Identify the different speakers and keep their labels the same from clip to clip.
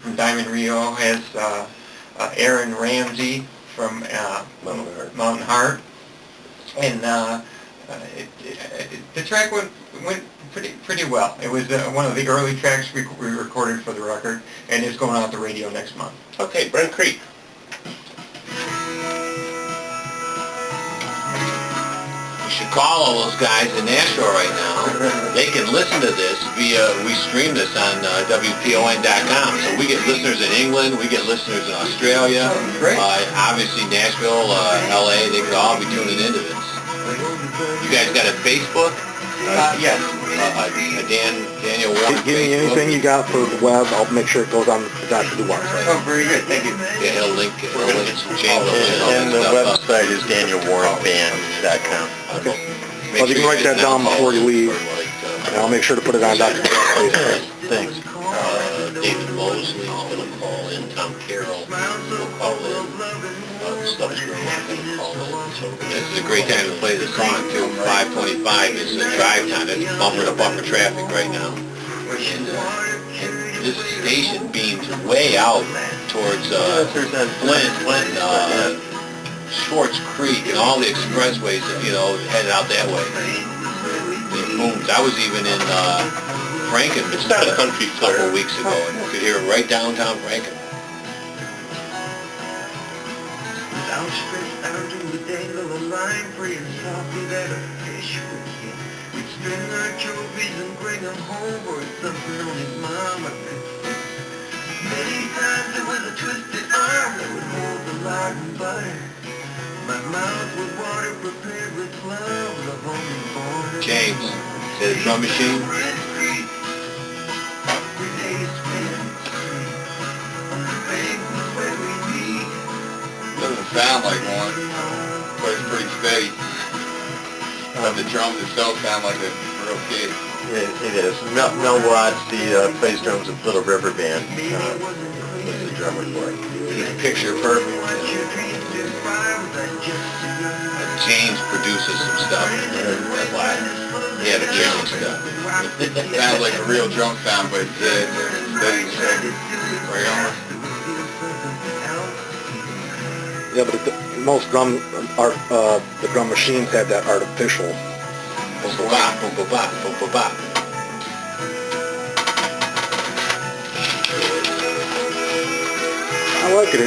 Speaker 1: from Diamond Rio has Aaron Ramsey from Mountain Heart. And the track went pretty well. It was one of the early tracks we recorded for the record, and it's going out the radio next month.
Speaker 2: Okay, Brent Creek. You should call all those guys in Nashville right now. They can listen to this we stream this on WPON.com. So we get listeners in England, we get listeners in Australia.
Speaker 1: Great.
Speaker 2: Obviously Nashville, LA, they could all be tuning into this. You guys got a Facebook?
Speaker 1: Yes.
Speaker 2: Daniel Warren
Speaker 3: Give me
Speaker 2: Facebook.
Speaker 3: anything you got for the web. I'll make sure it goes on the Doctor Doo-Wop site.
Speaker 1: Oh, very good. Thank you.
Speaker 2: Yeah, he'll link it. We're going to get some change.
Speaker 4: And the website is DanielWarrenBand.com.
Speaker 3: Okay. Well, you can write that down before you leave, and I'll make sure to put it on Dr. Doo-Wop's Facebook.
Speaker 4: Thanks.
Speaker 2: David Mosley's going to call in. Tom Carroll will call in. Stubbs Grove is going to call in. So this is a great time to play the song, too. 525 is the drive time. It's bumper-to-bumper traffic right now. And this station beams way out towards Flint, Schwartz Creek, and all the expressways, headed out that way. It booms. I was even in Franken just a couple of weeks ago, and you could hear it right downtown Franken.
Speaker 5: Outstretched out to the dangle of line, praying softly that a fish would hit. We'd string our trophies and bring them home, or something on his mama could fix. Many times it was a twisted arm that would hold the lard and butter. My mouth with water prepared with love only born.
Speaker 2: James, is it a drum machine?
Speaker 6: Doesn't sound like one, but it's pretty steady. The drums itself sound like a real kid.
Speaker 4: It is. Mel Watts, he plays drums with Little River Band. Was the drummer for it.
Speaker 2: Picture perfect. James produces some stuff. That's why he had a camera stuff.
Speaker 6: Sounds like a real drum sound, but it's steady and steady. Right on.
Speaker 3: Yeah, but most the drum machines have that artificial.
Speaker 2: Boom, boom, bop, boom, boom, bop, boom, boom, bop.
Speaker 3: I like it.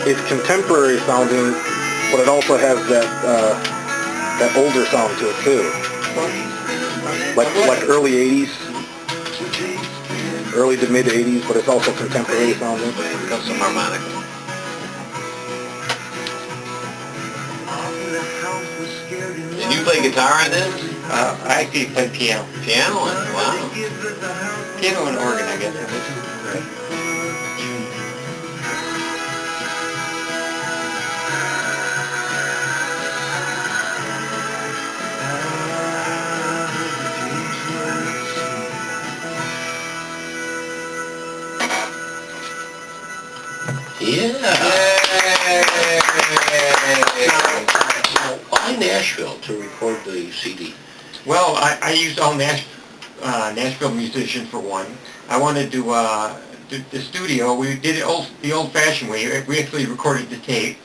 Speaker 3: It's contemporary sounding, but it also has that older sound to it too. Like early 80s, early to mid 80s, but it's also contemporary sounding.
Speaker 2: Got some harmonica. And you play guitar on this?
Speaker 1: I actually play piano.
Speaker 2: Piano? Wow.
Speaker 1: Piano and organ, I guess.
Speaker 2: Why Nashville to record the CD?
Speaker 1: Well, I used all Nashville musicians for one. I wanted to do the studio. We did it the old-fashioned way. We actually recorded the tape.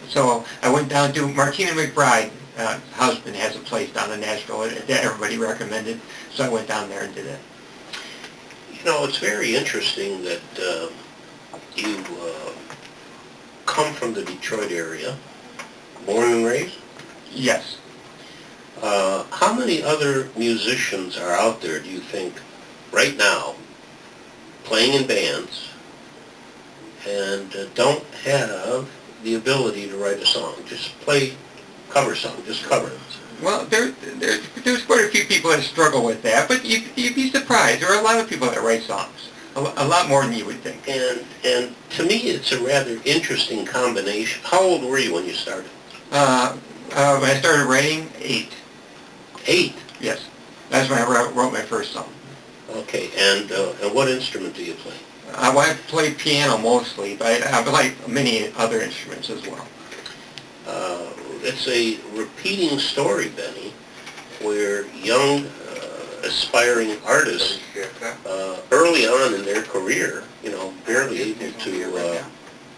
Speaker 1: So I went down to Martina McBride. Husband has a place down in Nashville that everybody recommended. So I went down there and did it.
Speaker 2: It's very interesting that you come from the Detroit area, born and raised?
Speaker 1: Yes.
Speaker 2: How many other musicians are out there, do you think, right now, playing in bands and don't have the ability to write a song? Just play cover song, just cover it.
Speaker 1: Well, there's quite a few people that struggle with that, but you'd be surprised. There are a lot of people that write songs, a lot more than you would think.
Speaker 2: And to me, it's a rather interesting combination. How old were you when you started?
Speaker 1: When I started writing, 8.
Speaker 2: 8?
Speaker 1: Yes. That's when I wrote my first song.
Speaker 2: Okay, and what instrument do you play?
Speaker 1: I play piano mostly, but I like many other instruments as well.
Speaker 2: It's a repeating story, Benny, where young, aspiring artists early on in their career, you know, barely able to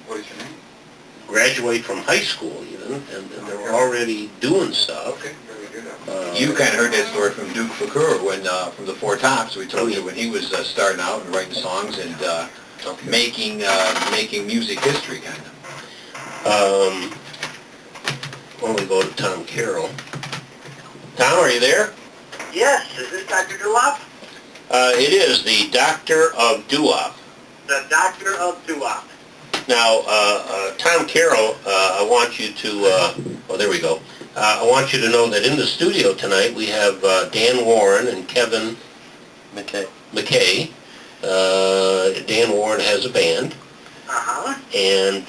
Speaker 6: What is your name?
Speaker 2: graduate from high school even, and they were already doing stuff.
Speaker 6: Okay, very good.
Speaker 2: You
Speaker 7: You kind of heard that story from Duke Fakur when, from the Four Tops. We told you when he was starting out and writing songs and making music history, kind of.
Speaker 2: When we go to Tom Carroll. Tom, are you there?
Speaker 5: Yes, is this Dr. Doo-Wop?
Speaker 2: It is the Doctor of Doo-Wop.
Speaker 5: The Doctor of Doo Wop.
Speaker 2: Now, Tom Carroll, I want you to, oh, there we go. I want you to know that in the studio tonight we have Dan Warren and Kevin McKay. Dan Warren has a band.
Speaker 5: Uh-huh.
Speaker 2: And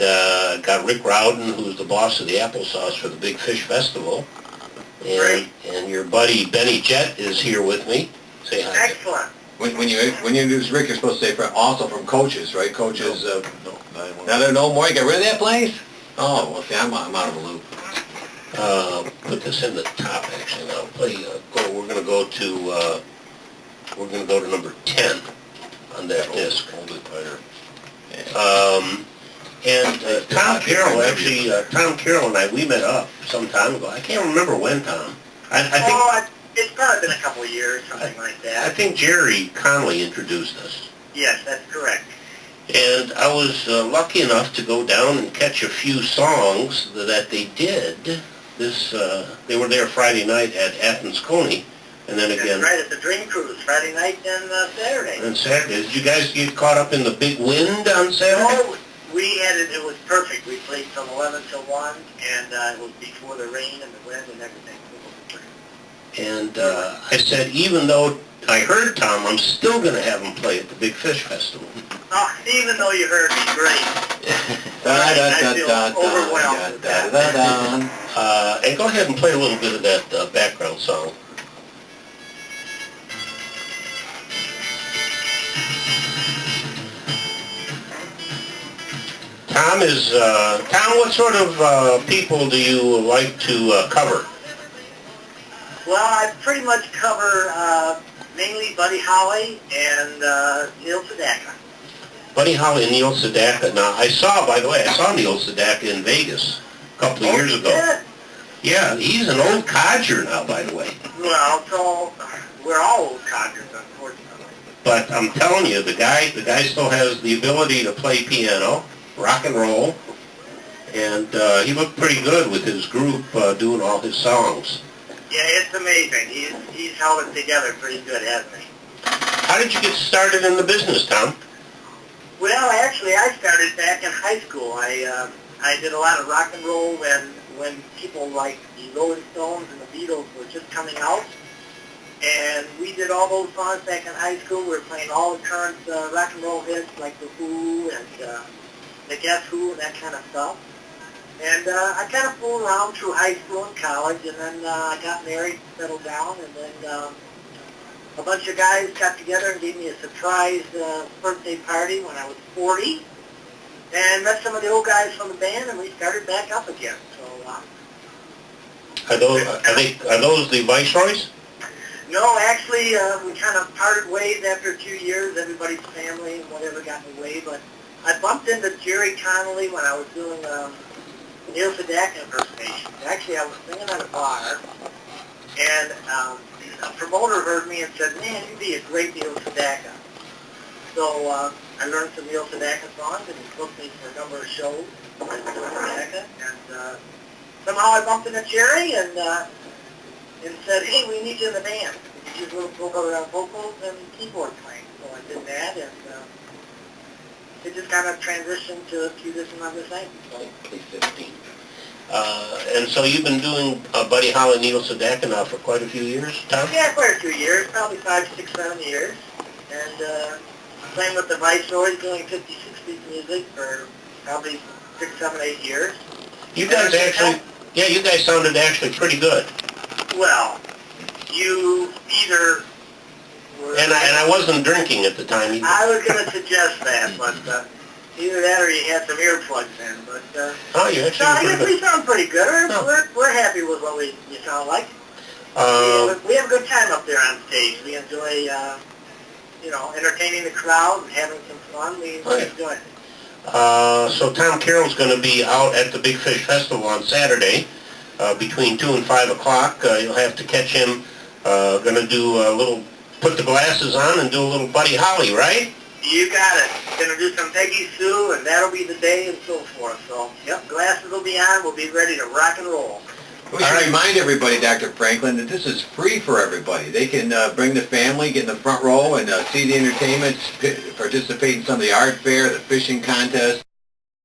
Speaker 2: got Rick Rowden, who's the boss of the Applesauce for the Big Fish Festival. And your buddy Benny Jett is here with me. Say hi.
Speaker 5: Excellent.
Speaker 7: When you introduce Rick, you're supposed to say also from Coaches, right? Coaches. Now there no more. You got rid of that place? Oh, well, see, I'm out of the loop.
Speaker 2: Put this in the top actually. Now play. We're gonna go to number 10 on that disc. Hold it tighter. And Tom Carroll, actually, Tom Carroll and I, we met up some time ago. I can't remember when, Tom. I think
Speaker 5: It's probably been a couple of years, something like
Speaker 2: I
Speaker 5: that.
Speaker 2: think Jerry Connolly introduced us.
Speaker 5: Yes, that's correct.
Speaker 2: And I was lucky enough to go down and catch a few songs that they did. They were there Friday night at Athens Coney, and then again.
Speaker 5: That's right, at the Dream Cruise, Friday night and Saturday.
Speaker 2: And Saturday. Did you guys get caught up in the big wind on Saturday?
Speaker 5: No, we had it was perfect. We played from 11 till 1, and it was before the rain and the wind and everything.
Speaker 2: And I said, even though I heard Tom, I'm still going to have him play at the Big Fish Festival.
Speaker 5: Oh, even though you heard me, great. I feel overwhelmed with that.
Speaker 2: And go ahead and play a little bit of that background song. Tom, what sort of people do you like to cover?
Speaker 5: Well, I pretty much cover mainly Buddy Holly and Neil Sedaka.
Speaker 2: Buddy Holly and Neil Sedaka. Now, by the way, I saw Neil Sedaka in Vegas a couple of years ago. Yeah, he's an old codger now, by the way.
Speaker 5: Well, so we're all old codgers, unfortunately.
Speaker 2: But I'm telling you, the guy still has the ability to play piano, rock and roll, and he looked pretty good with his group doing all his songs.
Speaker 5: Yeah, it's amazing. He's held it together pretty good, hasn't he?
Speaker 2: How did you get started in the business, Tom?
Speaker 5: Well, actually, I started back in high school. I did a lot of rock and roll when people like the Rolling Stones and the Beatles were just coming out. And we did all those songs back in high school. We were playing all the current rock and roll hits like The Who and the Guess Who and that kind of stuff. And I kind of fooled around through high school and college, and then I got married, settled down, and then a bunch of guys got together and gave me a surprise birthday party when I was 40, and met some of the old guys from the band, and we started back up again. So
Speaker 2: Are those the Viceroys?
Speaker 5: no, actually, we kind of parted ways after a few years. Everybody's family and whatever got in the way, but I bumped into Jerry Connolly when I was doing Neil Sedaka impersonation. Actually, I was singing at a bar, and a promoter heard me and said, "Man, you'd be a great Neil Sedaka." So I learned some Neil Sedaka songs, and he booked me for a number of shows with Neil Sedaka. And somehow I bumped into Jerry and said, "Hey, we need you in the band. We need you to go around vocals and keyboard playing." So I did that, and it just kind of transitioned to a few different other things. So.
Speaker 2: Okay, 15. And so you've been doing Buddy Holly, Neil Sedaka now for quite a few years, Tom?
Speaker 5: Yeah, quite a few years, probably 5, 6, 7 years. And playing with the Viceroys, doing 50, 60s music for probably 6, 7, 8 years.
Speaker 2: You guys you guys sounded actually pretty good.
Speaker 5: Well, you either were...
Speaker 2: And I wasn't drinking at the time either.
Speaker 5: I was going to suggest that, but either that or you had some earplugs in. But
Speaker 2: Oh, you actually
Speaker 5: I
Speaker 2: were
Speaker 5: guess
Speaker 2: pretty
Speaker 5: we sound pretty good.
Speaker 2: No.
Speaker 5: We're happy with what you sound like.
Speaker 8: We have a good time up there on stage. We enjoy, entertaining the crowd and having some fun. We enjoy it.
Speaker 9: So Tom Carroll's going to be out at the Big Fish Festival on Saturday between 2 and 5 o'clock. You'll have to catch him. Going to do a little, put the glasses on and do a little Buddy Holly, right?
Speaker 8: You got it. Going to do some Peggy Sue, and that'll be the day and so forth. So, yep, glasses will be on. We'll be ready to rock and roll.
Speaker 7: We should remind everybody, Dr. Franklin, that this is free for everybody. They can bring the family, get in the front row, and see the entertainment, participate in some of the art fair, the fishing contest.